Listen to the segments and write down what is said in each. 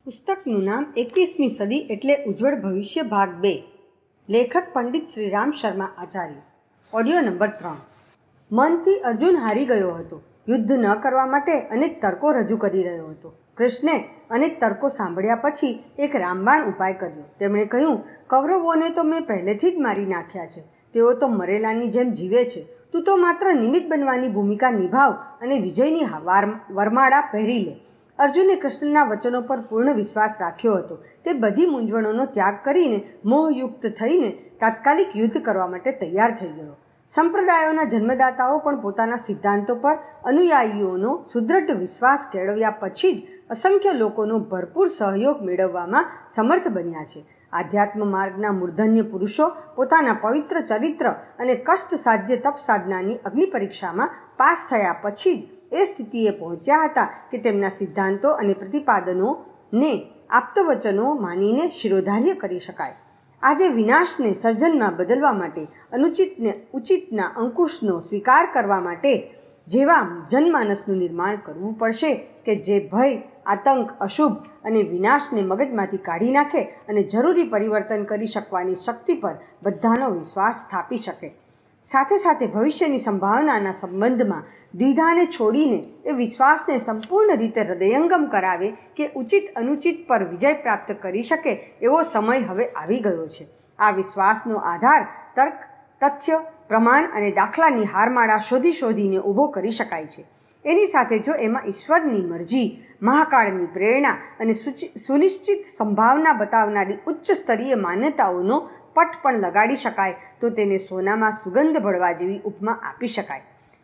પુસ્તકનું નામ 21મી સદી એટલે ઉજ્જવળ ભવિષ્ય ભાગ 2. લેખક પંડિત શ્રીરામ શર્મા આચાર્ય. Audio number 3. મનથી અર્જુન હારી ગયો હતો. યુદ્ધ ન કરવા માટે અનેક તર્કો રજૂ કરી રહ્યો હતો. કૃષ્ણે અનેક તર્કો સાંભળ્યા પછી એક રામબાણ ઉપાય કર્યો. તેમણે કહ્યું, કૌરવોને તો મેં પહેલેથી જ મારી નાખ્યા છે. તેઓ તો મરેલાની જેમ જીવે છે. તું તો માત્ર નિમિત્ત બનવાની ભૂમિકા નિભાવ અને વિજયની વરમાળા પહેરી લે. અર્જુને કૃષ્ણના વચનો પર પૂર્ણ વિશ્વાસ રાખ્યો હતો. તે બધી મૂંઝવણોનો ત્યાગ કરીને મોહયુક્ત થઈને તાત્કાલિક યુદ્ધ કરવા માટે તૈયાર થઈ ગયો. સંપ્રદાયોના જન્મદાતાઓ પણ પોતાના સિદ્ધાંતો પર અનુયાયીઓનો સુદૃઢ વિશ્વાસ કેળવ્યા પછી જ અસંખ્ય લોકોનો ભરપૂર સહયોગ મેળવવામાં સમર્થ બન્યા છે. આધ્યાત્મ માર્ગના મૂર્ધન્ય પુરુષો પોતાના પવિત્ર ચરિત્ર અને કષ્ટ સાધ્ય તપ સાધનાની અગ્નિ પરીક્ષામાં પાસ થયા પછી જ એ સ્થિતિએ પહોંચ્યા હતા કે તેમના સિદ્ધાંતો અને પ્રતિપાદનોને આપ્તવચનો માનીને શિરોધાર્ય કરી શકાય. આજે વિનાશને સર્જનમાં બદલવા માટે અનુચિતને ઉચિતના અંકુશનો સ્વીકાર કરવા માટે જેવા જનમાનસનું નિર્માણ કરવું પડશે કે જે ભય, આતંક, અશુભ અને વિનાશને મગજમાંથી કાઢી નાખે અને જરૂરી પરિવર્તન કરી શકવાની શક્તિ પર બધાનો વિશ્વાસ સ્થાપી શકે. સાથે સાથે ભવિષ્યની સંભાવનાના સંબંધમાં દ્વિધાને છોડીને એ વિશ્વાસને સંપૂર્ણ રીતે હૃદયંગમ કરાવે કે ઉચિત અનુચિત પર વિજય પ્રાપ્ત કરી શકે એવો સમય હવે આવી ગયો છે. આ વિશ્વાસનો આધાર તર્ક, તથ્ય, પ્રમાણ અને દાખલાની હારમાળા શોધીને ઊભો કરી શકાય છે. એની સાથે જો એમાં ઈશ્વરની મરજી, મહાકાળની પ્રેરણા અને સુનિશ્ચિત સંભાવના બતાવનારી ઉચ્ચ સ્તરીય માન્યતાઓનો પટ પણ લગાડી શકાય તો તેને સોનામાં સુગંધ ભળવા જેવી ઉપમા આપી શકાય.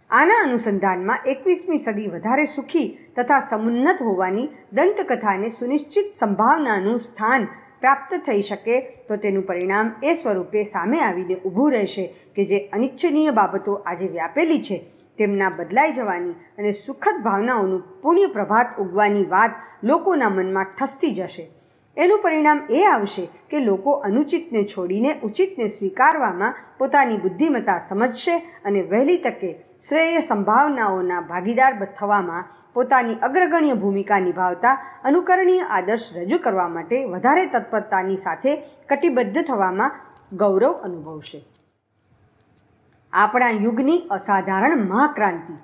આના અનુસંધાનમાં 21મી સદી વધારે સુખી તથા સમુન્નત હોવાની દંતકથાને સુનિશ્ચિત સંભાવનાનું સ્થાન પ્રાપ્ત થઈ શકે તો તેનું પરિણામ એ સ્વરૂપે સામે આવીને ઊભું રહેશે કે જે અનિચ્છનીય બાબતો આજે વ્યાપેલી છે તેમના બદલાઈ જવાની અને સુખદ ભાવનાઓનું પુણ્ય પ્રભાત ઉગવાની વાત લોકોના મનમાં ઠસતી જશે. એનું પરિણામ એ આવશે કે લોકો અનુચિતને છોડીને ઉચિતને સ્વીકારવામાં પોતાની બુદ્ધિમત્તા સમજશે અને વહેલી તકે શ્રેય સંભાવનાઓના ભાગીદાર થવામાં પોતાની અગ્રગણ્ય ભૂમિકા નિભાવતા અનુકરણીય આદર્શ રજૂ કરવા માટે વધારે તત્પરતાની સાથે કટિબદ્ધ થવામાં ગૌરવ અનુભવશે. આપણા યુગની અસાધારણ મહાક્રાંતિ.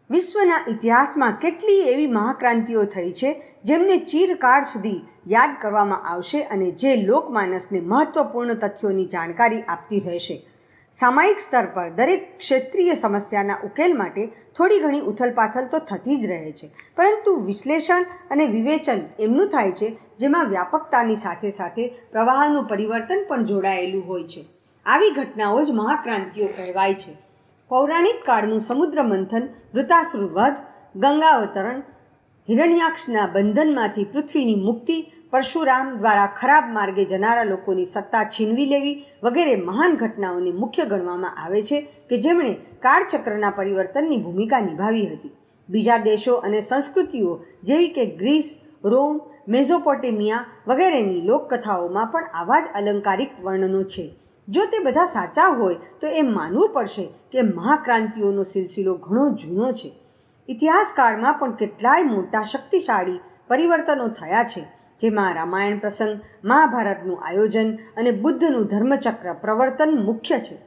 વિશ્વના ઇતિહાસમાં કેટલી એવી મહાક્રાંતિઓ થઈ છે જેમને ચિરકાળ સુધી યાદ કરવામાં આવશે અને જે લોકમાનસને મહત્ત્વપૂર્ણ તથ્યોની જાણકારી આપતી રહેશે. સામાયિક સ્તર પર દરેક ક્ષેત્રીય સમસ્યાના ઉકેલ માટે થોડી ઘણી ઉથલપાથલ તો થતી જ રહે છે, પરંતુ વિશ્લેષણ અને વિવેચન એમનું થાય છે જેમાં વ્યાપકતાની સાથે સાથે પ્રવાહનું પરિવર્તન પણ જોડાયેલું હોય છે. આવી ઘટનાઓ જ મહાક્રાંતિઓ કહેવાય છે. પૌરાણિક કાળનું સમુદ્ર મંથન, વૃતાસુર વધ, ગંગાવતરણ, હિરણ્યાક્ષના બંધનમાંથી પૃથ્વીની મુક્તિ, પરશુરામ દ્વારા ખરાબ માર્ગે જનારા લોકોની સત્તા છીનવી લેવી વગેરે મહાન ઘટનાઓને મુખ્ય ગણવામાં આવે છે કે જેમણે કાળચક્રના પરિવર્તનની ભૂમિકા નિભાવી હતી. બીજા દેશો અને સંસ્કૃતિઓ જેવી કે ગ્રીસ, રોમ, મેઝોપોટેમિયા વગેરેની લોકકથાઓમાં પણ આવા જ અલંકારિક વર્ણનો છે. જો તે બધા સાચા હોય તો એમ માનવું પડશે કે મહાક્રાંતિઓનો સિલસિલો ઘણો જૂનો છે. ઇતિહાસકાળમાં પણ કેટલાય મોટા શક્તિશાળી પરિવર્તનો થયા છે, જેમાં રામાયણ પ્રસંગ, મહાભારતનું આયોજન અને બુદ્ધનું ધર્મચક્ર પ્રવર્તન મુખ્ય છે.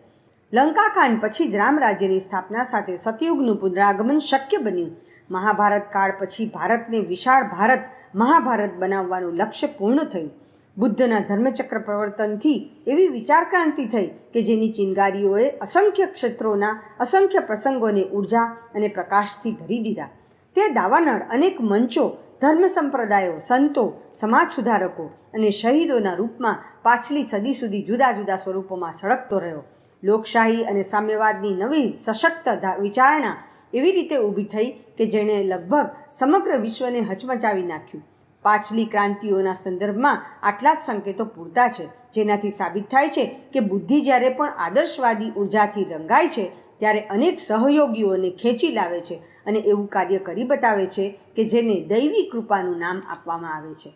લંકાકાંડ પછી જ રામ રાજ્યની સ્થાપના સાથે સતયુગનું પુનરાગમન શક્ય બન્યું. મહાભારત કાળ પછી ભારતને વિશાળ ભારત મહાભારત બનાવવાનું લક્ષ્ય પૂર્ણ થયું. બુદ્ધના ધર્મચક્ર પ્રવર્તનથી એવી વિચારક્રાંતિ થઈ કે જેની ચિનગારીઓએ અસંખ્ય ક્ષેત્રોના અસંખ્ય પ્રસંગોને ઉર્જા અને પ્રકાશથી ભરી દીધા. તે દાવાનળ અનેક મંચો, ધર્મ સંપ્રદાયો, સંતો, સમાજ સુધારકો અને શહીદોના રૂપમાં પાછલી સદી સુધી જુદા જુદા સ્વરૂપોમાં સળગતો રહ્યો. લોકશાહી અને સામ્યવાદની નવી સશક્ત વિચારણા એવી રીતે ઊભી થઈ કે જેણે લગભગ સમગ્ર વિશ્વને હચમચાવી નાખ્યું. પાછલી ક્રાંતિઓના સંદર્ભમાં આટલા જ સંકેતો પૂરતા છે, જેનાથી સાબિત થાય છે કે બુદ્ધિ જ્યારે પણ આદર્શવાદી ઉર્જાથી રંગાય છે ત્યારે અનેક સહયોગીઓને ખેંચી લાવે છે અને એવું કાર્ય કરી બતાવે છે કે જેને દૈવી કૃપાનું નામ આપવામાં આવે છે.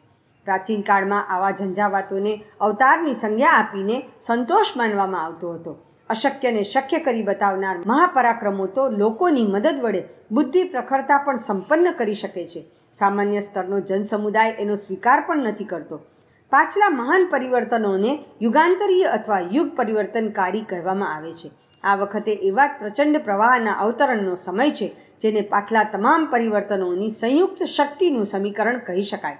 પ્રાચીન કાળમાં આવા ઝંઝાવાતોને અવતારની સંજ્ઞા આપીને સંતોષ માનવામાં આવતો હતો. અશક્યને શક્ય કરી બતાવનાર મહાપરાક્રમો તો લોકોની મદદ વડે બુદ્ધિ પ્રખરતા પણ સંપન્ન કરી શકે છે. સામાન્ય સ્તરનો જનસમુદાય એનો સ્વીકાર પણ નથી કરતો. પાછલા મહાન પરિવર્તનોને યુગાંતરીય અથવા યુગ પરિવર્તનકારી કહેવામાં આવે છે. આ વખતે એવા જ પ્રચંડ પ્રવાહના અવતરણનો સમય છે જેને પાછલા તમામ પરિવર્તનોની સંયુક્ત શક્તિનું સમીકરણ કહી શકાય.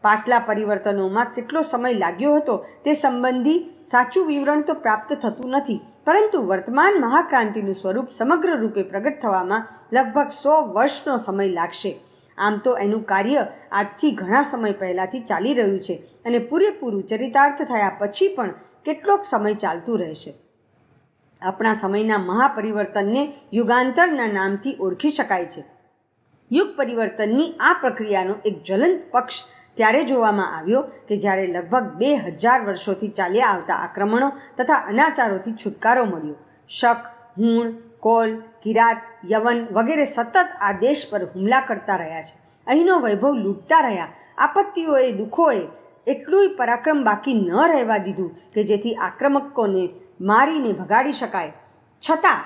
પાછલા પરિવર્તનોમાં કેટલો સમય લાગ્યો હતો તે સંબંધી સાચું વિવરણ તો પ્રાપ્ત થતું નથી, પરંતુ વર્તમાન મહાક્રાંતિનું સ્વરૂપ સમગ્ર રૂપે પ્રગટ થવામાં લગભગ 100 વર્ષનો સમય લાગશે. આમ તો એનું કાર્ય આજથી ઘણા સમય પહેલાંથી ચાલી રહ્યું છે અને પૂરેપૂરું ચરિતાર્થ થયા પછી પણ કેટલોક સમય ચાલતું રહેશે. આપણા સમયના મહાપરિવર્તનને યુગાંતરના નામથી ઓળખી શકાય છે. યુગ પરિવર્તનની આ પ્રક્રિયાનો એક જ્વલંત પક્ષ ત્યારે જોવામાં આવ્યો કે જ્યારે લગભગ 2000 વર્ષોથી ચાલ્યા આવતા આક્રમણો તથા અનાચારોથી છુટકારો મળ્યો. શક, હુણ, કોલ, કિરાત, યવન વગેરે સતત આ દેશ પર હુમલા કરતા રહ્યા છે. અહીંનો વૈભવ લૂંટતા રહ્યા. આપત્તિઓએ, દુઃખોએ એટલું પરાક્રમ બાકી ન રહેવા દીધું કે જેથી આક્રમકોને મારીને ભગાડી શકાય. છતાં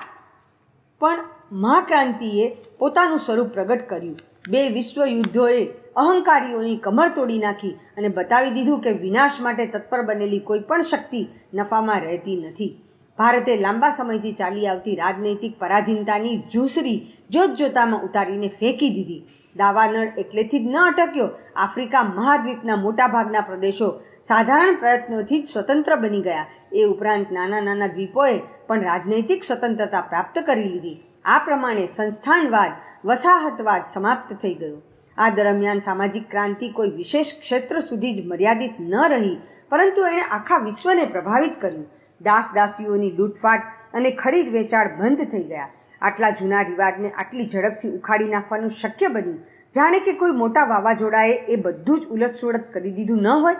પણ મહાક્રાંતિએ પોતાનું સ્વરૂપ પ્રગટ કર્યું. 2 વિશ્વયુદ્ધોએ અહંકારીઓની કમર તોડી નાખી અને બતાવી દીધું કે વિનાશ માટે તત્પર બનેલી કોઈ પણ શક્તિ નફામાં રહેતી નથી. ભારતે લાંબા સમયથી ચાલી આવતી રાજનૈતિક પરાધીનતાની ઝૂંસરી જોતજોતામાં ઉતારીને ફેંકી દીધી. દાવાનળ એટલેથી જ ન અટક્યો. આફ્રિકા મહાદ્વીપના મોટાભાગના પ્રદેશો સાધારણ પ્રયત્નોથી જ સ્વતંત્ર બની ગયા. એ ઉપરાંત નાના નાના દ્વીપોએ પણ રાજનૈતિક સ્વતંત્રતા પ્રાપ્ત કરી લીધી. આ પ્રમાણે સંસ્થાનવાદ, વસાહતવાદ સમાપ્ત થઈ ગયો. આ દરમિયાન સામાજિક ક્રાંતિ કોઈ વિશેષ ક્ષેત્ર સુધી જ મર્યાદિત ન રહી, પરંતુ એણે આખા વિશ્વને પ્રભાવિત કર્યું. દાસદાસીઓની લૂંટફાટ અને ખરીદ વેચાણ બંધ થઈ ગયા. આટલા જૂના રિવાજને આટલી ઝડપથી ઉખાડી નાખવાનું શક્ય બન્યું, જાણે કે કોઈ મોટા વાવાઝોડાએ એ બધું જ ઉલટસુલટ કરી દીધું ન હોય.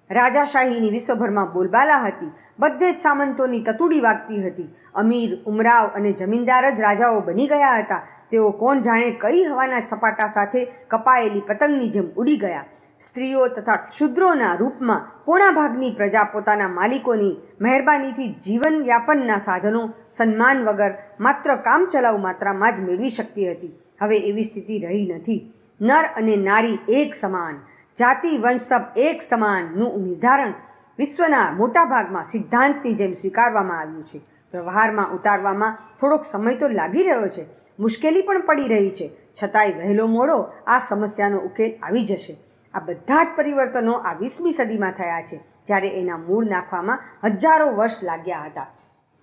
રાજાશાહીની વિશ્વભરમાં બોલબાલા હતી. બધે જ સામંતોની તતુડી વાગતી હતી. અમીર, ઉમરાવ અને જમીનદાર જ રાજાઓ બની ગયા હતા. તેઓ કોણ જાણે કઈ હવાના સપાટા સાથે કપાયેલી પતંગની જેમ ઉડી ગયા. સ્ત્રીઓ તથા ક્ષુદ્રોના રૂપમાં પોણા ભાગની પ્રજા પોતાના માલિકોની મહેરબાનીથી જીવનયાપનના સાધનો સન્માન વગર માત્ર કામચલાઉ માત્રામાં જ મેળવી શકતી હતી. હવે એવી સ્થિતિ રહી નથી. નર અને નારી એક સમાન, જાતિ વંશસબ એક સમાનનું નિર્ધારણ વિશ્વના મોટાભાગમાં સિદ્ધાંતની જેમ સ્વીકારવામાં આવ્યું છે. વ્યવહારમાં ઉતારવામાં થોડોક સમય તો લાગી રહ્યો છે, મુશ્કેલી પણ પડી રહી છે, છતાંય વહેલો મોડો આ સમસ્યાનો ઉકેલ આવી જશે. આ બધા જ પરિવર્તનો આ 20મી સદીમાં થયા છે, જ્યારે એના મૂળ નાખવામાં હજારો વર્ષ લાગ્યા હતા.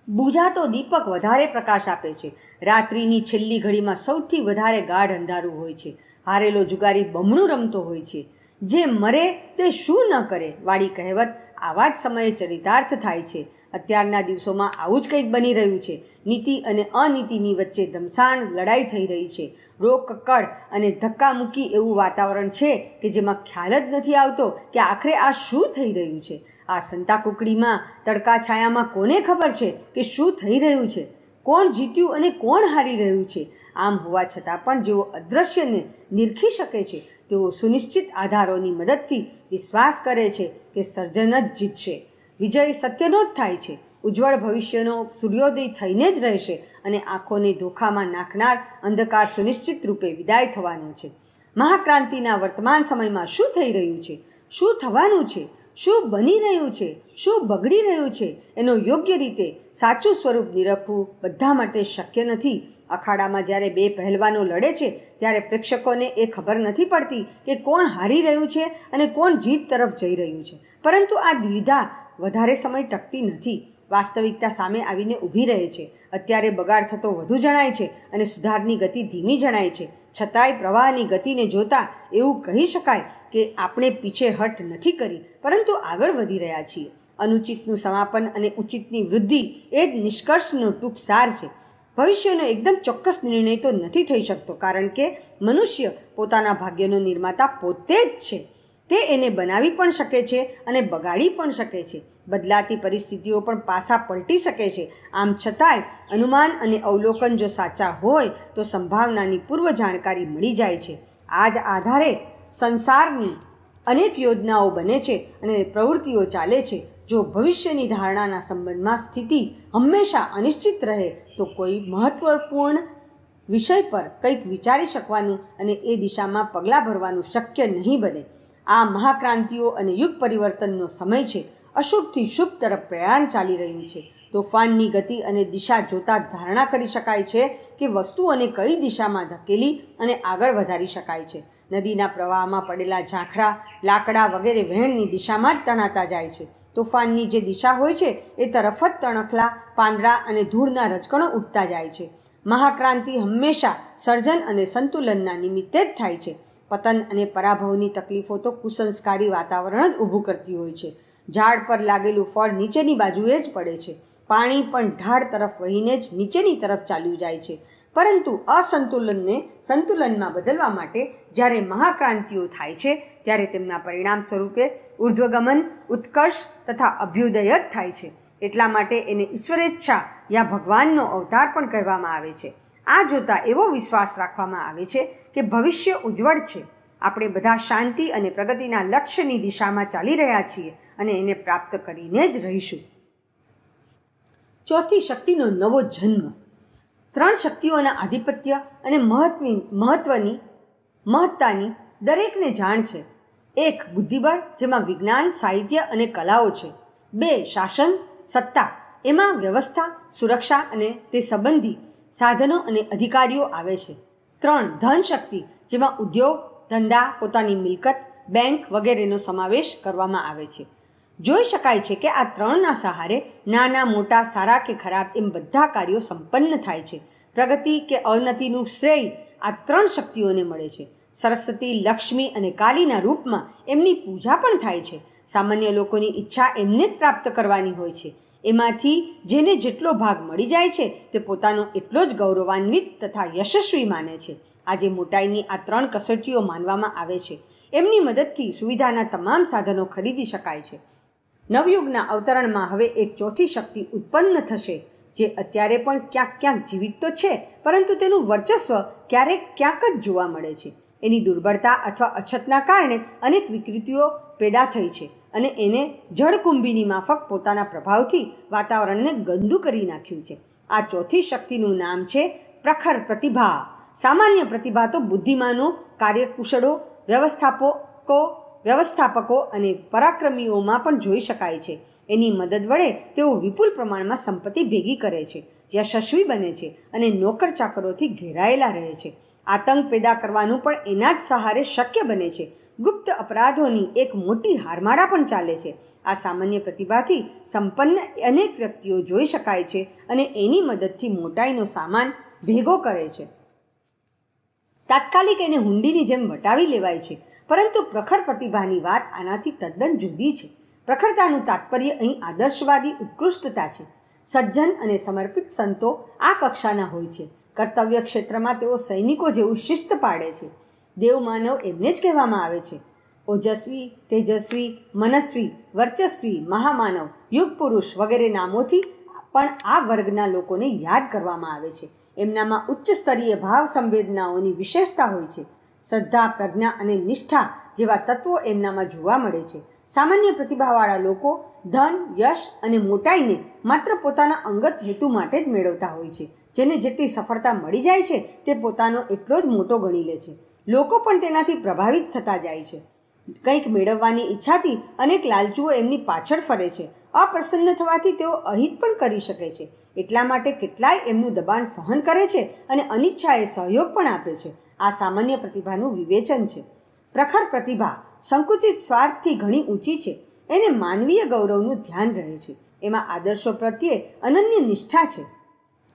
બુઝાતો દીપક વધારે પ્રકાશ આપે છે. રાત્રિની છેલ્લી ઘડીમાં સૌથી વધારે ગાઢ અંધારું હોય છે. હારેલો જુગારી બમણું રમતો હોય છે. જે મરે તે શું ન કરે વાળી કહેવત આવા જ સમયે ચરિતાર્થ થાય છે. અત્યારના દિવસોમાં આવું જ કંઈક બની રહ્યું છે. નીતિ અને અનીતિની વચ્ચે ધમસાણ લડાઈ થઈ રહી છે. રોકકડ અને ધક્કામુક્કી એવું વાતાવરણ છે કે જેમાં ખ્યાલ જ નથી આવતો કે આખરે આ શું થઈ રહ્યું છે. આ સંતાકુકડીમાં તડકા છાયામાં કોને ખબર છે કે શું થઈ રહ્યું છે, કોણ જીત્યું અને કોણ હારી રહ્યું છે. આમ હોવા છતાં પણ જેઓ અદૃશ્યને નિરખી શકે છે તેઓ સુનિશ્ચિત આધારોની મદદથી વિશ્વાસ કરે છે કે સર્જન જ જીતશે. વિજય સત્યનો જ થાય છે. ઉજ્જવળ ભવિષ્યનો સૂર્યોદય થઈને જ રહેશે અને આંખોને ધોખામાં નાખનાર અંધકાર સુનિશ્ચિત રૂપે વિદાય થવાનો છે. મહાક્રાંતિના વર્તમાન સમયમાં શું થઈ રહ્યું છે, શું થવાનું છે, શું બની રહ્યું છે, શું બગડી રહ્યું છે, એનો યોગ્ય રીતે સાચું સ્વરૂપ નિરખવું બધા માટે શક્ય નથી. અખાડામાં જ્યારે 2 પહેલવાનો લડે છે ત્યારે પ્રેક્ષકોને એ ખબર નથી પડતી કે કોણ હારી રહ્યું છે અને કોણ જીત તરફ જઈ રહ્યું છે. પરંતુ આ દ્વિધા વધારે સમય ટકતી નથી. વાસ્તવિકતા સામે આવીને ઊભી રહે છે. અત્યારે બગાડ થતો વધુ જણાય છે અને સુધારની ગતિ ધીમી જણાય છે. છતાંય પ્રવાહની ગતિને જોતા એવું કહી શકાય કે આપણે પીછેહટ નથી કરી, પરંતુ આગળ વધી રહ્યા છીએ. અનુચિતનું સમાપન અને ઉચિતની વૃદ્ધિ એ જ નિષ્કર્ષનો ટૂંક સાર છે. ભવિષ્યનો એકદમ ચોક્કસ નિર્ણય તો નથી થઈ શકતો, કારણ કે મનુષ્ય પોતાના ભાગ્યનો નિર્માતા પોતે જ છે. તે એને બનાવી પણ શકે છે અને બગાડી પણ શકે છે. બદલાતી પરિસ્થિતિઓ પણ પાછા પલટી શકે છે. આમ છતાંય અનુમાન અને અવલોકન જો સાચા હોય તો સંભાવનાની પૂર્વ જાણકારી મળી જાય છે. આ જ આધારે સંસારની અનેક યોજનાઓ બને છે અને પ્રવૃત્તિઓ ચાલે છે. જો ભવિષ્યની ધારણાના સંબંધમાં સ્થિતિ હંમેશા અનિશ્ચિત રહે તો કોઈ મહત્વપૂર્ણ વિષય પર કંઈક વિચારી શકવાનું અને એ દિશામાં પગલાં ભરવાનું શક્ય નહીં બને. આ મહાક્રાંતિઓ અને યુગ પરિવર્તનનો સમય છે. અશુભથી શુભ તરફ પ્રયાણ ચાલી રહ્યું છે. તોફાનની ગતિ અને દિશા જોતા ધારણા કરી શકાય છે કે વસ્તુઓને કઈ દિશામાં ધકેલી અને આગળ વધારી શકાય છે. નદીના પ્રવાહમાં પડેલા ઝાંખરા, લાકડા વગેરે વહેણની દિશામાં જ તણાતા જાય છે. તોફાનની જે દિશા હોય છે એ તરફ જ તણખલા, પાંદડા અને ધૂળના રજકણો ઉઠતા જાય છે. મહાક્રાંતિ હંમેશા સર્જન અને સંતુલનના નિમિત્તે જ થાય છે. પતન અને પરાભવની તકલીફો તો કુસંસ્કારી વાતાવરણ જ ઊભું કરતી હોય છે. ઝાડ પર લાગેલું ફળ નીચેની બાજુએ જ પડે છે. પાણી પણ ઢાળ તરફ વહીને જ નીચેની તરફ ચાલ્યું જાય છે. પરંતુ અસંતુલનને સંતુલનમાં બદલવા માટે જ્યારે મહાક્રાંતિઓ થાય છે ત્યારે તેમના પરિણામ સ્વરૂપે ઉર્ધ્વગમન, ઉત્કર્ષ તથા અભ્યુદય જ થાય છે. એટલા માટે એને ઈશ્વરેચ્છા યા ભગવાનનો અવતાર પણ કહેવામાં આવે છે. આ જોતા એવો વિશ્વાસ રાખવામાં આવે છે કે ભવિષ્ય ઉજ્જવળ છે. આપણે બધા શાંતિ અને પ્રગતિના લક્ષ્યની દિશામાં ચાલી રહ્યા છીએ અને એને પ્રાપ્ત કરીને જ રહીશું. ચોથી શક્તિનો નવો જન્મ. 3 શક્તિઓના આધિપત્ય અને મહત્તાની દરેકને જાણ છે. 1 બુદ્ધિબળ, જેમાં વિજ્ઞાન, સાહિત્ય અને કલાઓ છે. 2 શાસન, સત્તા, એમાં વ્યવસ્થા, સુરક્ષા અને તે સંબંધી સાધનો અને અધિકારીઓ આવે છે. 3 ધન શક્તિ, જેમાં ઉદ્યોગ, ધંધા, પોતાની મિલકત, બેંક વગેરેનો સમાવેશ કરવામાં આવે છે. જોઈ શકાય છે કે આ 3ના સહારે નાના મોટા, સારા કે ખરાબ એમ બધા કાર્યો સંપન્ન થાય છે. પ્રગતિ કે અવનતિનું શ્રેય આ 3 શક્તિઓને મળે છે. સરસ્વતી, લક્ષ્મી અને કાલીના રૂપમાં એમની પૂજા પણ થાય છે. સામાન્ય લોકોની ઈચ્છા એમને જ પ્રાપ્ત કરવાની હોય છે. એમાંથી જેને જેટલો ભાગ મળી જાય છે તે પોતાનો એટલો જ ગૌરવાન્વિત તથા યશસ્વી માને છે. આજે મોટાઈની આ 3 કસોટીઓ માનવામાં આવે છે. એમની મદદથી સુવિધાના તમામ સાધનો ખરીદી શકાય છે. નવયુગના અવતરણમાં હવે એક ચોથી શક્તિ ઉત્પન્ન થશે, જે અત્યારે પણ ક્યાંક ક્યાંક જીવિત તો છે, પરંતુ તેનું વર્ચસ્વ ક્યારેક ક્યાંક જ જોવા મળે છે. એની દુર્બળતા અથવા અછતના કારણે અનેક વિકૃતિઓ પેદા થઈ છે અને એને જળકુંભીની માફક પોતાના પ્રભાવથી વાતાવરણને ગંદુ કરી નાખ્યું છે. આ ચોથી શક્તિનું નામ છે પ્રખર પ્રતિભા. સામાન્ય પ્રતિભા તો બુદ્ધિમાનો, કાર્યકુશળો, વ્યવસ્થાપકો અને પરાક્રમીઓમાં પણ જોઈ શકાય છે. એની મદદ વડે તેઓ વિપુલ પ્રમાણમાં સંપત્તિ ભેગી કરે છે, યશસ્વી બને છે અને નોકર ચાકરોથી ઘેરાયેલા રહે છે. આતંક પેદા કરવાનું પણ એના જ સહારે શક્ય બને છે. ગુપ્ત અપરાધોની એક મોટી હારમાળા પણ ચાલે છે. આ સામાન્ય પ્રતિભાથી સંપન્ન અનેક વ્યક્તિઓ જોઈ શકાય છે અને એની મદદથી મોટાઈનો સામાન ભેગો કરે છે. તાત્કાલિક એને હુંડીની જેમ વટાવી લેવાય છે. પરંતુ પ્રખર પ્રતિભાની વાત આનાથી તદ્દન જુદી છે. પ્રખરતાનું તાત્પર્ય અહીં આદર્શવાદી ઉત્કૃષ્ટતા છે. સજ્જન અને સમર્પિત સંતો આ કક્ષાના હોય છે. કર્તવ્ય ક્ષેત્રમાં તેઓ સૈનિકો જેવું શિસ્ત પાડે છે. દેવમાનવ એમને જ કહેવામાં આવે છે. ઓજસ્વી, તેજસ્વી, મનસ્વી, વર્ચસ્વી, મહામાનવ, યુગ પુરુષ વગેરે નામોથી પણ આ વર્ગના લોકોને યાદ કરવામાં આવે છે. એમનામાં ઉચ્ચ સ્તરીય ભાવ સંવેદનાઓની વિશેષતા હોય છે. શ્રદ્ધા, પ્રજ્ઞા અને નિષ્ઠા જેવા તત્વો એમનામાં જોવા મળે છે. સામાન્ય પ્રતિભાવાળા લોકો ધન, યશ અને મોટાઈને માત્ર પોતાના અંગત હેતુ માટે જ મેળવતા હોય છે. જેને જેટલી સફળતા મળી જાય છે તે પોતાનો એટલો જ મોટો ગણી લે છે. લોકો પણ તેનાથી પ્રભાવિત થતા જાય છે. કંઈક મેળવવાની ઈચ્છાથી અનેક લાલચુઓ એમની પાછળ ફરે છે. અપ્રસન્ન થવાથી તેઓ અહિત પણ કરી શકે છે. એટલા માટે કેટલાય એમનું દબાણ સહન કરે છે અને અનિચ્છાએ સહયોગ પણ આપે છે. આ સામાન્ય પ્રતિભાનું વિવેચન છે. પ્રખર પ્રતિભા સંકુચિત સ્વાર્થથી ઘણી ઊંચી છે. એને માનવીય ગૌરવનું ધ્યાન રહે છે. એમાં આદર્શો પ્રત્યે અનન્ય નિષ્ઠા છે.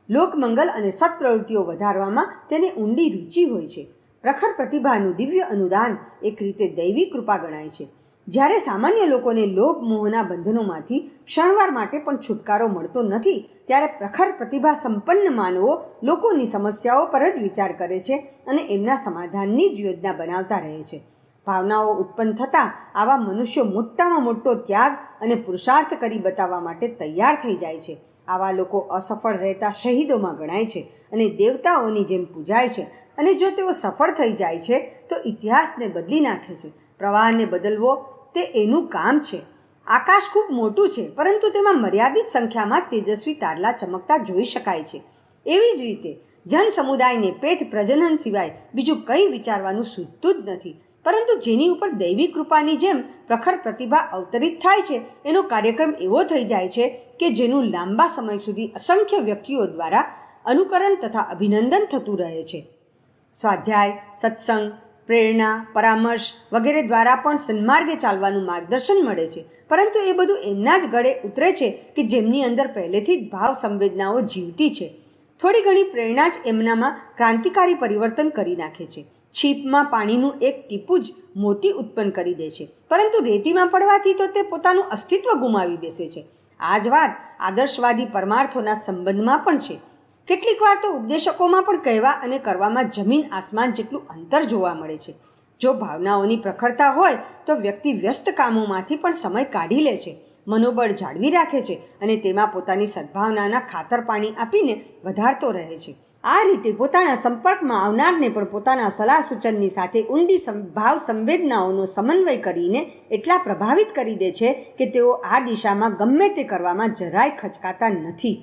લોકમંગલ અને સત્પ્રવૃત્તિઓ વધારવામાં તેને ઊંડી રુચિ હોય છે. પ્રખર પ્રતિભાનું દિવ્ય અનુદાન એક રીતે દૈવી કૃપા ગણાય છે. જ્યારે સામાન્ય લોકોને લોભ મોહના બંધનોમાંથી ક્ષણવાર માટે પણ છુટકારો મળતો નથી, ત્યારે પ્રખર પ્રતિભા સંપન્ન માનવો લોકોની સમસ્યાઓ પર જ વિચાર કરે છે અને એમના સમાધાનની જ યોજના બનાવતા રહે છે. ભાવનાઓ ઉત્પન્ન થતાં આવા મનુષ્યો મોટામાં મોટો ત્યાગ અને પુરુષાર્થ કરી બતાવવા માટે તૈયાર થઈ જાય છે. આવા લોકો અસફળ રહેતા શહીદોમાં ગણાય છે અને દેવતાઓની જેમ પૂજાય છે. અને જો તેઓ સફળ થઈ જાય છે તો ઇતિહાસને બદલી નાખે છે. પ્રવાહને બદલવો તે એનું કામ છે. આકાશ ખૂબ મોટું છે, પરંતુ તેમાં મર્યાદિત સંખ્યામાં તેજસ્વી તારલા ચમકતા જોઈ શકાય છે. એવી જ રીતે જન સમુદાયને પેટ પ્રજનન સિવાય બીજું કંઈ વિચારવાનું સૂઝતું જ નથી, પરંતુ જેની ઉપર દૈવી કૃપાની જેમ પ્રખર પ્રતિભા અવતરિત થાય છે એનો કાર્યક્રમ એવો થઈ જાય છે કે જેનું લાંબા સમય સુધી અસંખ્ય વ્યક્તિઓ દ્વારા અનુકરણ તથા અભિનંદન થતું રહે છે. સ્વાધ્યાય, સત્સંગ, પ્રેરણા, પરામર્શ વગેરે દ્વારા પણ સન્માર્ગે ચાલવાનું માર્ગદર્શન મળે છે, પરંતુ એ બધું એમના જ ગળે ઉતરે છે કે જેમની અંદર પહેલેથી જ ભાવ સંવેદનાઓ જીવતી છે. થોડી ઘણી પ્રેરણા જ એમનામાં ક્રાંતિકારી પરિવર્તન કરી નાખે છે. છીપમાં પાણીનું એક ટીપું જ મોતી ઉત્પન્ન કરી દે છે, પરંતુ રેતીમાં પડવાથી તો તે પોતાનું અસ્તિત્વ ગુમાવી બેસે છે. આ જ વાત આદર્શવાદી પરમાર્થોના સંબંધમાં પણ છે. કેટલીક વાર તો ઉપદેશકોમાં પણ કહેવા અને કરવામાં જમીન આસમાન જેટલું અંતર જોવા મળે છે. જો ભાવનાઓની પ્રખરતા હોય તો વ્યક્તિ વ્યસ્ત કામોમાંથી પણ સમય કાઢી લે છે, મનોબળ જાળવી રાખે છે અને તેમાં પોતાની સદ્ભાવનાના ખાતર પાણી આપીને વધારતો રહે છે. આ રીતે પોતાના સંપર્કમાં આવનારને પણ પોતાના સલાહ સૂચનની સાથે ઊંડી ભાવ સંવેદનાઓનો સમન્વય કરીને એટલા પ્રભાવિત કરી દે છે કે તેઓ આ દિશામાં ગમે તે કરવામાં જરાય ખચકાતા નથી.